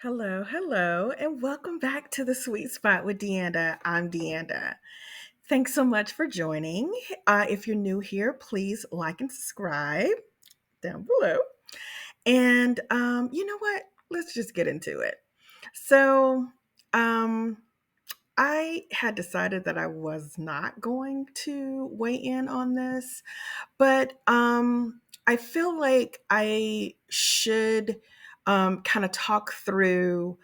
Hello, hello, and welcome back to the Sweet Spot with DeAnda. I'm DeAnda. Thanks so much for joining. If you're new here, please like and subscribe down below. And you know what? Let's just get into it. So, um, I had decided that I was not going to weigh in on this, but I feel like I should kind of talk through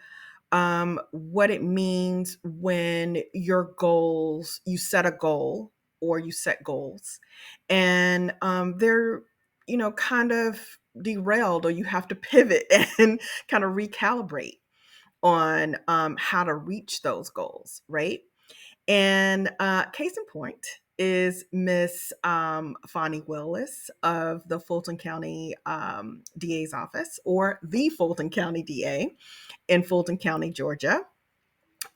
what it means when you set a goal or you set goals, and they're, kind of derailed, or you have to pivot and kind of recalibrate on how to reach those goals, right? And case in point is Miss Fani Willis of the Fulton County DA's office, or the Fulton County DA in Fulton County, Georgia,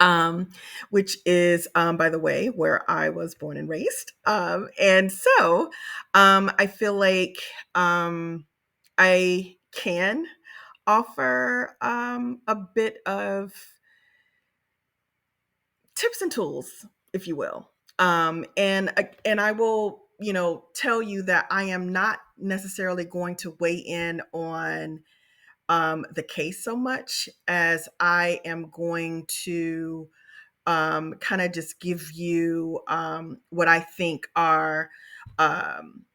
um, which is, by the way, where I was born and raised. And so I feel like I can offer a bit of tips and tools, if you will. And I will, tell you that I am not necessarily going to weigh in on the case so much as I am going to kind of just give you what I think are um,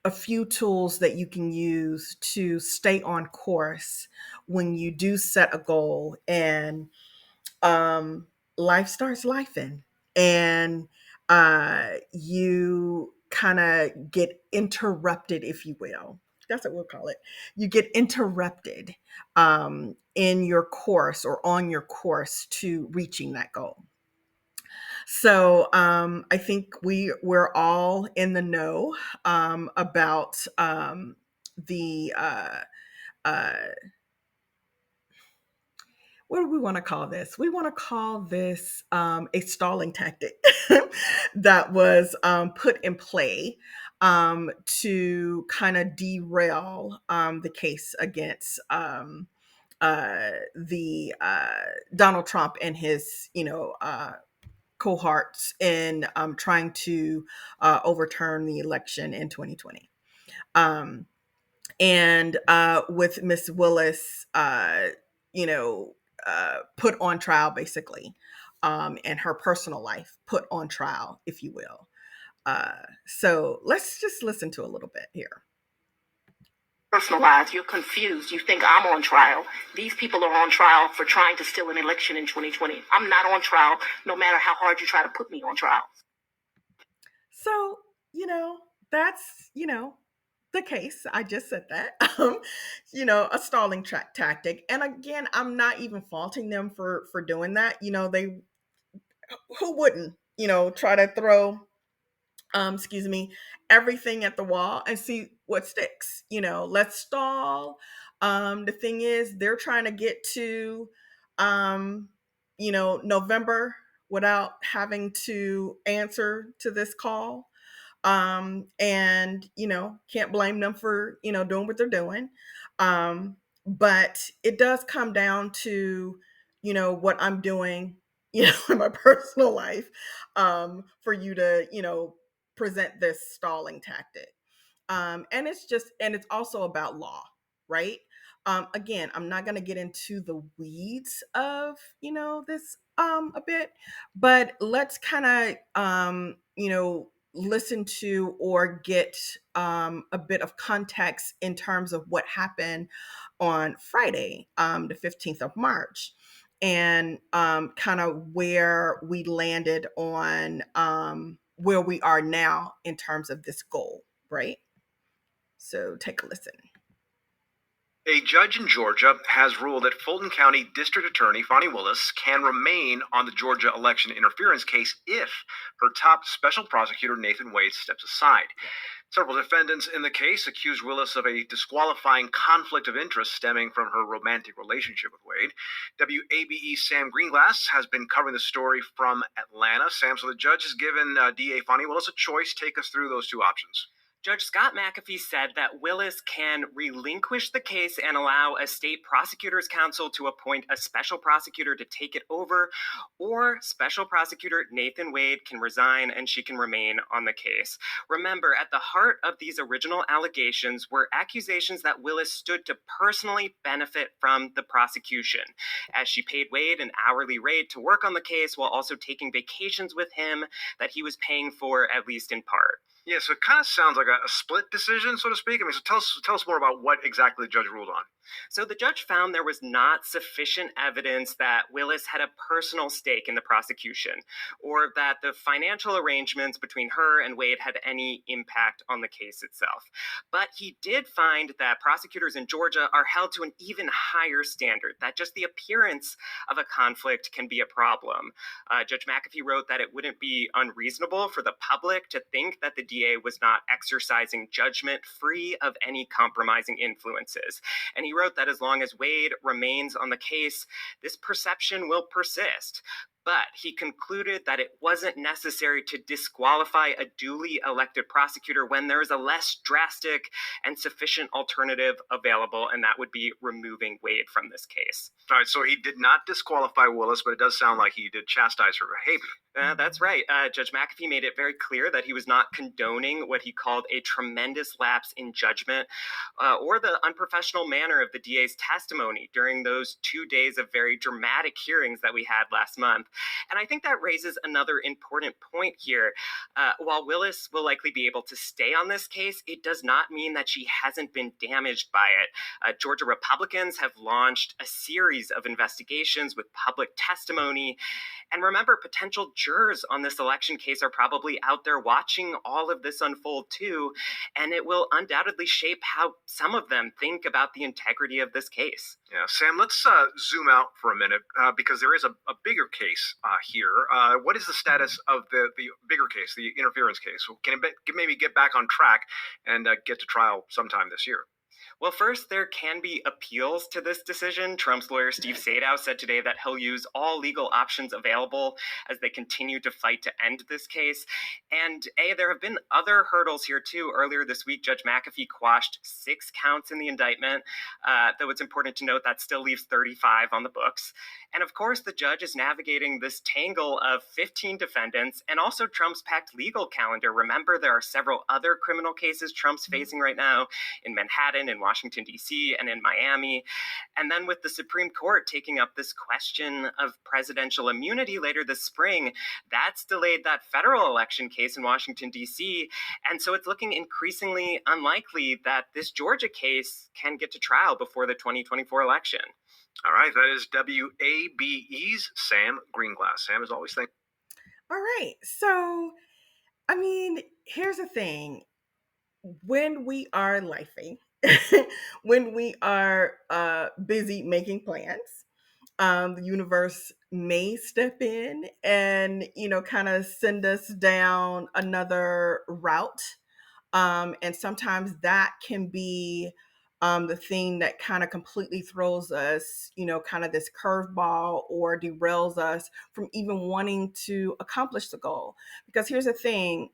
a few tools that you can use to stay on course when you do set a goal and um, life starts lifing, and you kind of get interrupted, if you will. That's what we'll call it. You get interrupted in your course or on your course to reaching that goal. So I think we're all in the know about the uh, what do we want to call this? We want to call this a stalling tactic that was put in play to kind of derail the case against the Donald Trump and his, cohorts in trying to overturn the election in 2020. Um, and with Miss Willis, you know, put on trial basically, and her personal life put on trial, if you will. So let's just listen to a little bit here. Personal lives. You're confused. You think I'm on trial. These people are on trial for trying to steal an election in 2020. I'm not on trial, no matter how hard you try to put me on trial. So, that's, the case. I just said that. A stalling tactic. And again, I'm not even faulting them for doing that. They who wouldn't, try to throw excuse me, everything at the wall and see what sticks. Let's stall. The thing is, they're trying to get to, um, November without having to answer to this call. And, can't blame them for, doing what they're doing. But it does come down to, what I'm doing, in my personal life, for you to, present this stalling tactic. And it's also about law, right? Again, I'm not going to get into the weeds of, this a bit, but let's kind of, listen to or get a bit of context in terms of what happened on Friday, the 15th of March, and kind of where we landed on where we are now in terms of this goal, right? So take a listen. A judge in Georgia has ruled that Fulton County District Attorney Fani Willis can remain on the Georgia election interference case if her top special prosecutor Nathan Wade steps aside. Several defendants in the case accused Willis of a disqualifying conflict of interest stemming from her romantic relationship with Wade. WABE's Sam Gringlas has been covering the story from Atlanta. Sam, so the judge has given DA Fani Willis a choice. Take us through those two options. Judge Scott McAfee said that Willis can relinquish the case and allow a state prosecutor's counsel to appoint a special prosecutor to take it over, or special prosecutor Nathan Wade can resign and she can remain on the case. Remember, at the heart of these original allegations were accusations that Willis stood to personally benefit from the prosecution, as she paid Wade an hourly rate to work on the case while also taking vacations with him that he was paying for, at least in part. Yeah, so it kind of sounds like a split decision, so to speak. I mean, so tell us more about what exactly the judge ruled on. So the judge found there was not sufficient evidence that Willis had a personal stake in the prosecution, or that the financial arrangements between her and Wade had any impact on the case itself. But he did find that prosecutors in Georgia are held to an even higher standard, that just the appearance of a conflict can be a problem. Judge McAfee wrote that it wouldn't be unreasonable for the public to think that the DA was not exercising judgment free of any compromising influences. And he wrote that as long as Wade remains on the case, this perception will persist. But he concluded that it wasn't necessary to disqualify a duly elected prosecutor when there is a less drastic and sufficient alternative available, and that would be removing Wade from this case. All right, so he did not disqualify Willis, but it does sound like he did chastise her behavior. That's right. Judge McAfee made it very clear that he was not condoning what he called a tremendous lapse in judgment or the unprofessional manner of the DA's testimony during those 2 days of very dramatic hearings that we had last month. And I think that raises another important point here. While Willis will likely be able to stay on this case, it does not mean that she hasn't been damaged by it. Georgia Republicans have launched a series of investigations with public testimony. And remember, potential jurors on this election case are probably out there watching all of this unfold too, and it will undoubtedly shape how some of them think about the integrity of this case. Yeah, Sam, let's zoom out for a minute because there is a bigger case here. What is the status of the bigger case, the interference case? Can it maybe get back on track and get to trial sometime this year? Well, first, there can be appeals to this decision. Trump's lawyer, Steve Sadow, said today that he'll use all legal options available as they continue to fight to end this case. And there have been other hurdles here, too. Earlier this week, Judge McAfee quashed 6 counts in the indictment, though it's important to note that still leaves 35 on the books. And of course, the judge is navigating this tangle of 15 defendants and also Trump's packed legal calendar. Remember, there are several other criminal cases Trump's facing right now in Manhattan, in Washington, D.C., and in Miami. And then with the Supreme Court taking up this question of presidential immunity later this spring, that's delayed that federal election case in Washington, D.C. And so it's looking increasingly unlikely that this Georgia case can get to trial before the 2024 election. All right, that is WABE's Sam Gringlas. Sam, as always, thank you. All right. So, I mean, here's the thing. When we are lifing, when we are busy making plans, the universe may step in and, kind of send us down another route. And sometimes that can be the thing that kind of completely throws us, kind of this curveball or derails us from even wanting to accomplish the goal. Because here's the thing,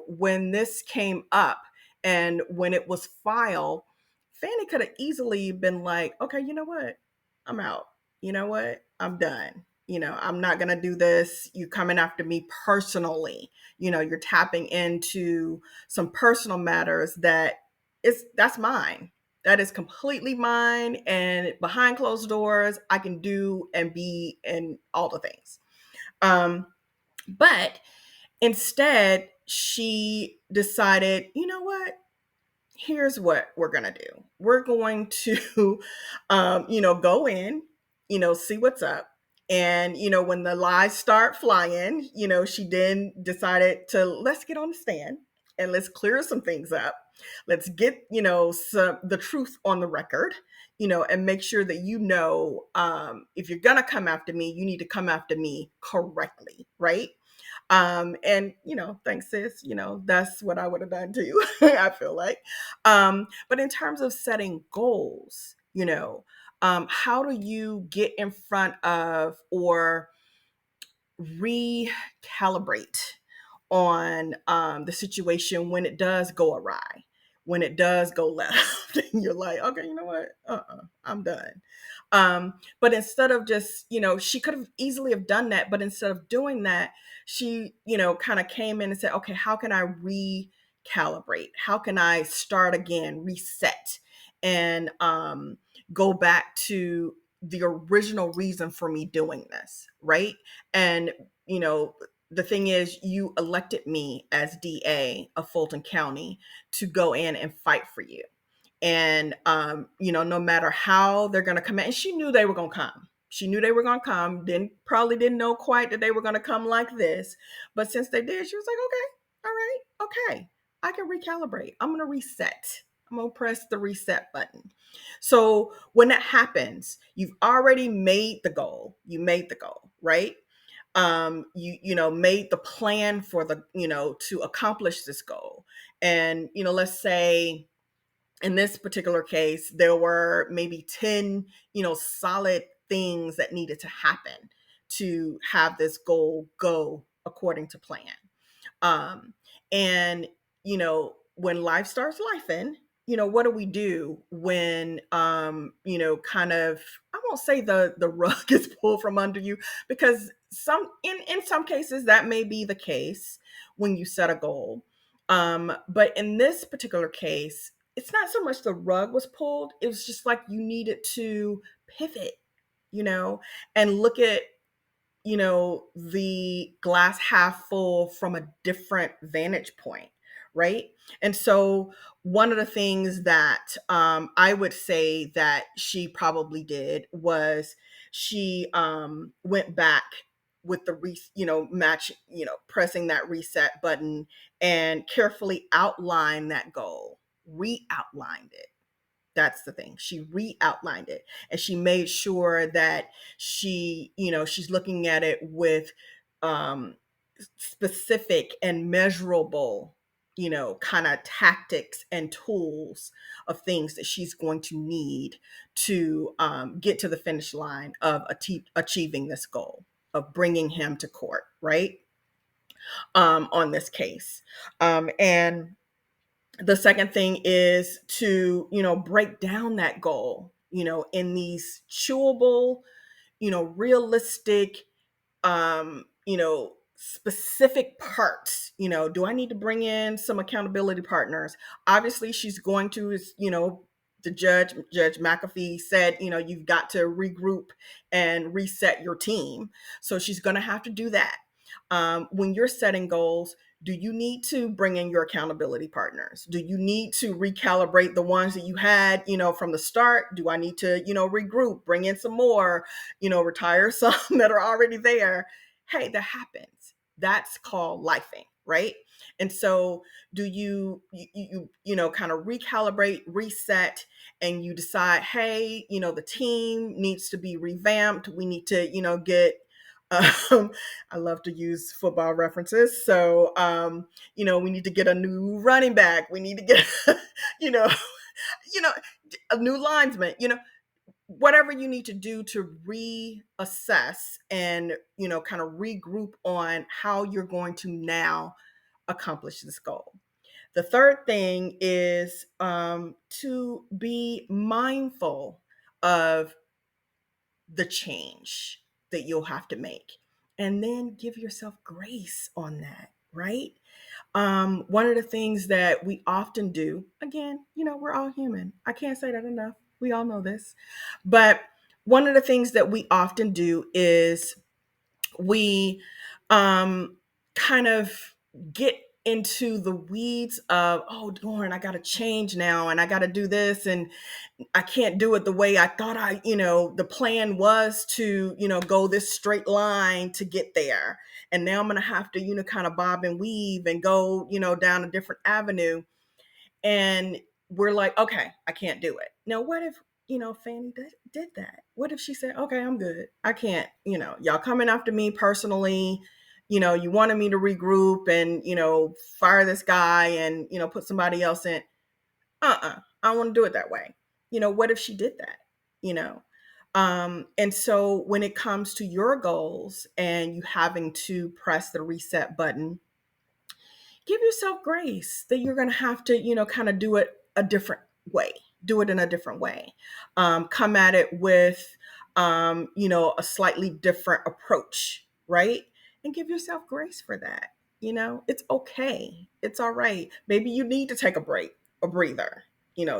when this came up and when it was filed, Fani could have easily been like, okay, you know what? I'm out. You know what? I'm done. I'm not going to do this. You coming after me personally. You're tapping into some personal matters that's mine. That is completely mine. And behind closed doors, I can do and be and all the things. But instead, she decided, you know what? Here's what we're going to do. We're going to, go in, see what's up. And, you when the lies start flying, she then decided let's get on the stand and let's clear some things up. Let's get, the truth on the record, and make sure that, if you're going to come after me, you need to come after me correctly. Right. And, thanks, sis, that's what I would have done too, I feel like. But in terms of setting goals, how do you get in front of or recalibrate on the situation when it does go awry, when it does go left, and you're like, okay, you know what? I'm done. But instead of just, she could have easily have done that, but instead of doing that, she, kind of came in and said, okay, how can I recalibrate? How can I start again, reset, and go back to the original reason for me doing this, right? And, the thing is, you elected me as DA of Fulton County to go in and fight for you. And no matter how they're going to come in, and she knew they were going to come. She knew they were going to come. Probably didn't know quite that they were going to come like this, but since they did, she was like, okay, all right, okay, I can recalibrate. I'm going to reset. I'm going to press the reset button. So when that happens, you've already made the goal. You made the goal, right? You made the plan for the, to accomplish this goal. And, let's say in this particular case, there were maybe 10, solid things that needed to happen to have this goal go according to plan. Um, and, when life starts lifing, what do we do when, kind of, I won't say the rug is pulled from under you, because in some cases that may be the case when you set a goal. But in this particular case, it's not so much the rug was pulled. It was just like you needed to pivot, and look at, the glass half full from a different vantage point, right? And so one of the things that I would say that she probably did was she went back with the match, pressing that reset button and carefully outlined that goal, re-outlined it. That's the thing. She re-outlined it, and she made sure that she's looking at it with um, specific and measurable, kind of tactics and tools of things that she's going to need to get to the finish line of achieving this goal of bringing him to court, right? On this case. And the second thing is to, break down that goal, in these chewable, realistic, specific parts. Do I need to bring in some accountability partners? Obviously, she's going to, the Judge McAfee said, you've got to regroup and reset your team. So she's going to have to do that. When you're setting goals, do you need to bring in your accountability partners? Do you need to recalibrate the ones that you had, from the start? Do I need to, regroup, bring in some more, retire some that are already there? Hey, that happens. That's called lifing, right? And so do you kind of recalibrate, reset, and you decide, hey, the team needs to be revamped. We need to, get I love to use football references. So, we need to get a new running back. We need to get, you know, you know, a new linesman, whatever you need to do to reassess and, kind of regroup on how you're going to now accomplish this goal. The third thing is to be mindful of the change that you'll have to make, and then give yourself grace on that, right? One of the things that we often do, again, we're all human. I can't say that enough. We all know this. But one of the things that we often do is we kind of get into the weeds of, oh, darn, I got to change now and I got to do this. And I can't do it the way I thought the plan was to, go this straight line to get there. And now I'm going to have to, kind of bob and weave and go, down a different avenue. And we're like, okay, I can't do it. Now, what if, Fani did that? What if she said, okay, I'm good. I can't, y'all coming after me personally. You wanted me to regroup and, fire this guy and, put somebody else in. I don't want to do it that way. What if she did that? And so when it comes to your goals and you having to press the reset button, give yourself grace that you're going to have to, kind of do it a different way, do it in a different way. Come at it with, a slightly different approach, right? And give yourself grace for that. It's okay. It's all right. Maybe you need to take a break, a breather,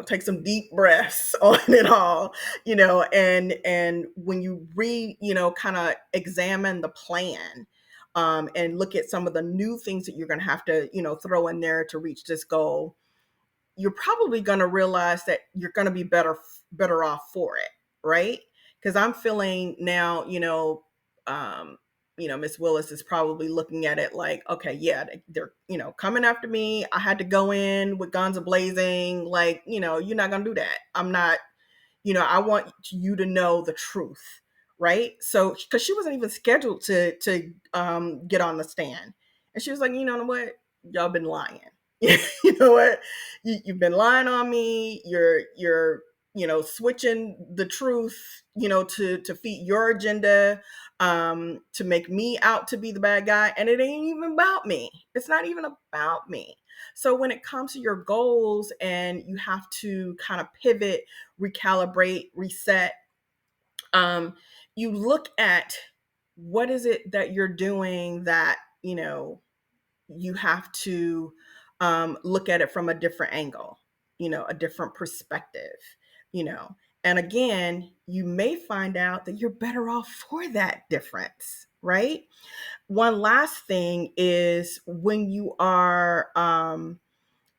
take some deep breaths on it all, and when you kind of examine the plan, and look at some of the new things that you're going to have to, throw in there to reach this goal, you're probably going to realize that you're going to be better off for it, right? Because I'm feeling now, Miss Willis is probably looking at it like, okay, yeah, they're, coming after me. I had to go in with guns a blazing. Like, you're not going to do that. I'm not, I want you to know the truth, right? So, because she wasn't even scheduled to get on the stand, and she was like, you know what, y'all been lying. You know what, you've been lying on me. You're switching the truth, to feed your agenda, to make me out to be the bad guy, and it ain't even about me. It's not even about me. So when it comes to your goals and you have to kind of pivot, recalibrate, reset, you look at what is it that you're doing that, you have to look at it from a different angle, a different perspective, you know. And again, you may find out that you're better off for that difference, right? One last thing is when you are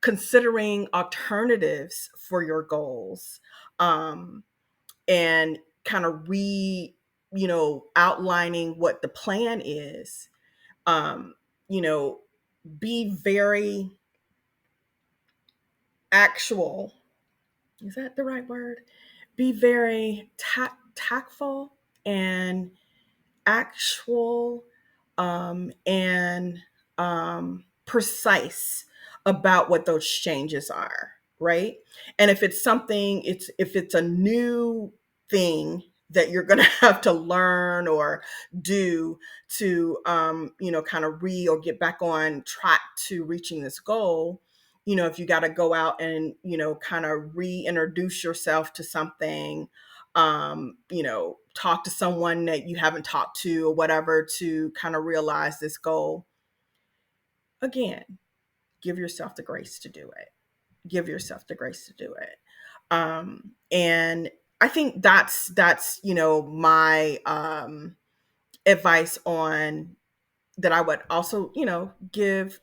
considering alternatives for your goals, and kind of outlining what the plan is, um, you know, be very actual. Is that the right word? Be very tactful and actual, and precise about what those changes are, right? And if it's something, if it's a new thing that you're going to have to learn or do to, kind of or get back on track to reaching this goal. If you got to go out and, kind of reintroduce yourself to something, talk to someone that you haven't talked to or whatever to kind of realize this goal. Again, give yourself the grace to do it. Give yourself the grace to do it. And I think that's my advice on that I would also, give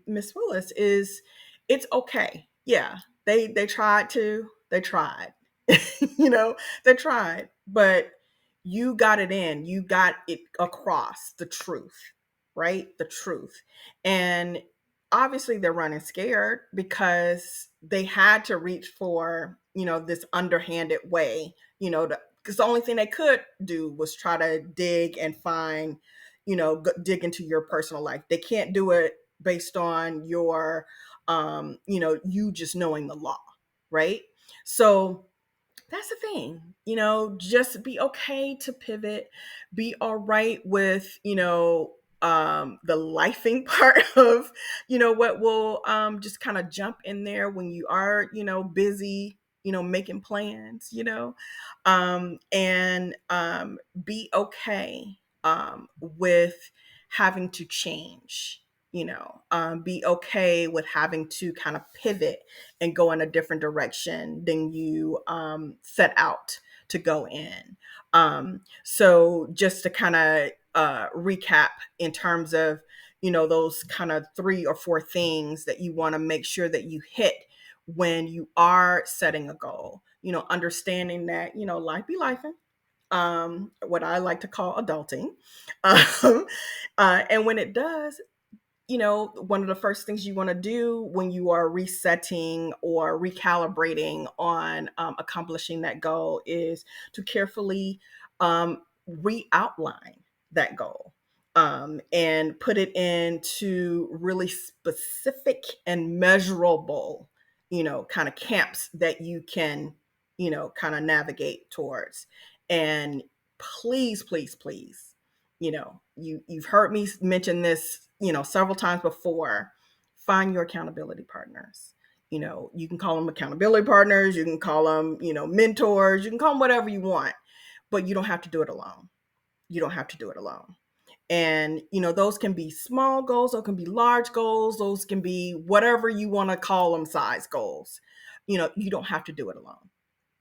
Miss Willis is it's okay. Yeah, they tried to. They tried. you know, they tried, but you got it in. You got it across the truth, right? The truth. And obviously they're running scared because they had to reach for, this underhanded way, because the only thing they could do was try to dig and find, dig into your personal life. They can't do it based on your, you just knowing the law, right? So that's the thing, just be okay to pivot, be all right with, the lifing part of, what will just kind of jump in there when you are, busy, making plans, and be okay with having to change, be okay with having to kind of pivot and go in a different direction than you set out to go in. So just to kind of recap in terms of, those kind of 3 or 4 things that you want to make sure that you hit when you are setting a goal, understanding that, life be lifing, what I like to call adulting. Um, and when it does, one of the first things you want to do when you are resetting or recalibrating on accomplishing that goal is to carefully re-outline that goal, and put it into really specific and measurable, kind of camps that you can, kind of navigate towards. And please, please, please, you've heard me mention this, several times before. find your accountability partners. You can call them accountability partners, you can call them, mentors, you can call them whatever you want, but you don't have to do it alone. You don't have to do it alone. And, those can be small goals, those can be large goals, those can be whatever you want to call them, size goals. You don't have to do it alone.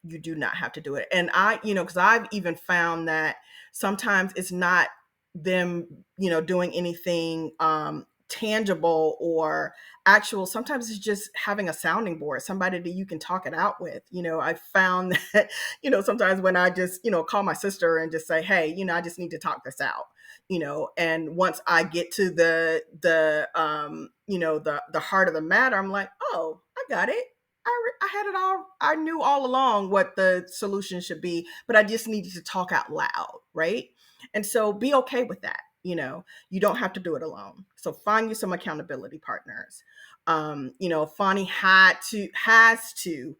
You do not have to do it. And because I've even found that sometimes it's not them, doing anything tangible or actual. Sometimes it's just having a sounding board, somebody that you can talk it out with. I found that, sometimes when I just, call my sister and just say, hey, I just need to talk this out, and once I get to the heart of the matter, I'm like, oh, I got it. I had it all. I knew all along what the solution should be, but I just needed to talk out loud, right? And so be okay with that. You don't have to do it alone. So find you some accountability partners. Fani has to,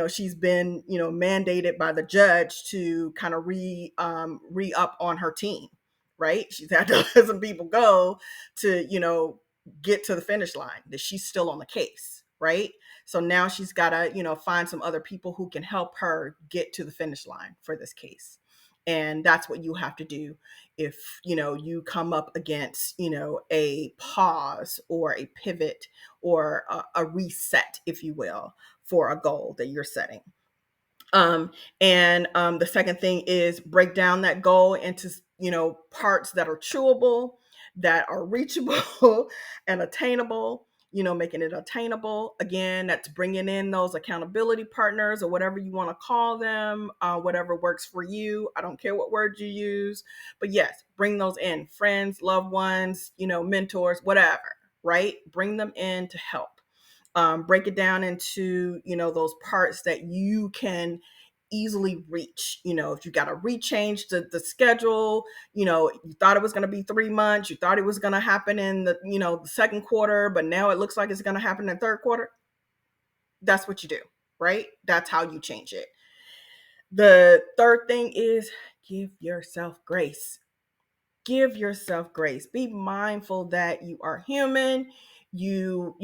she's been, mandated by the judge to kind of re-up on her team, right? She's had to let some people go to, get to the finish line, that she's still on the case, right? So now she's got to, find some other people who can help her get to the finish line for this case. And that's what you have to do if, you come up against, a pause or a pivot or a reset, if you will, for a goal that you're setting. The second thing is break down that goal into, parts that are chewable, that are reachable and attainable, making it attainable. Again, that's bringing in those accountability partners or whatever you want to call them, whatever works for you. I don't care what words you use, but yes, bring those in. Friends, loved ones, mentors, whatever, right? Bring them in to help. Break it down into, those parts that you can easily reach. If you got to rechange the schedule, you thought it was going to be 3 months, you thought it was going to happen in the, the second quarter, but now it looks like it's going to happen in the third quarter. That's what you do, right? That's how you change it. The third thing is give yourself grace. Give yourself grace. Be mindful that you are human. You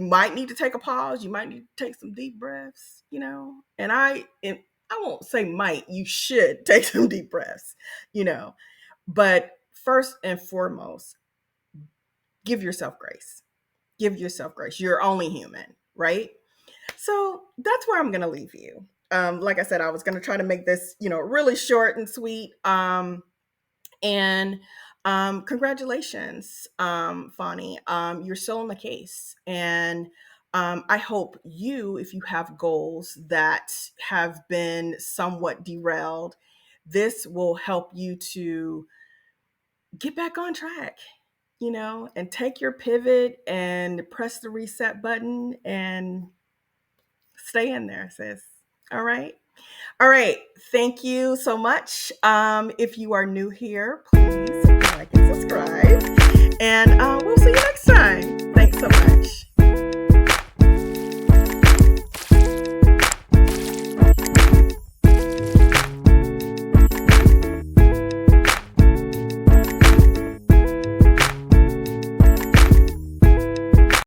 might need to take a pause. You might need to take some deep breaths, and I won't say might, you should take some deep breaths, but first and foremost, give yourself grace. Give yourself grace. You're only human, right? So that's where I'm going to leave you. Like I said, I was going to try to make this, really short and sweet. And congratulations, Fani. You're still on the case. And I hope if you have goals that have been somewhat derailed, this will help you to get back on track, and take your pivot and press the reset button and stay in there, sis. All right. All right. Thank you so much. If you are new here, please like and subscribe. And we'll see you next time.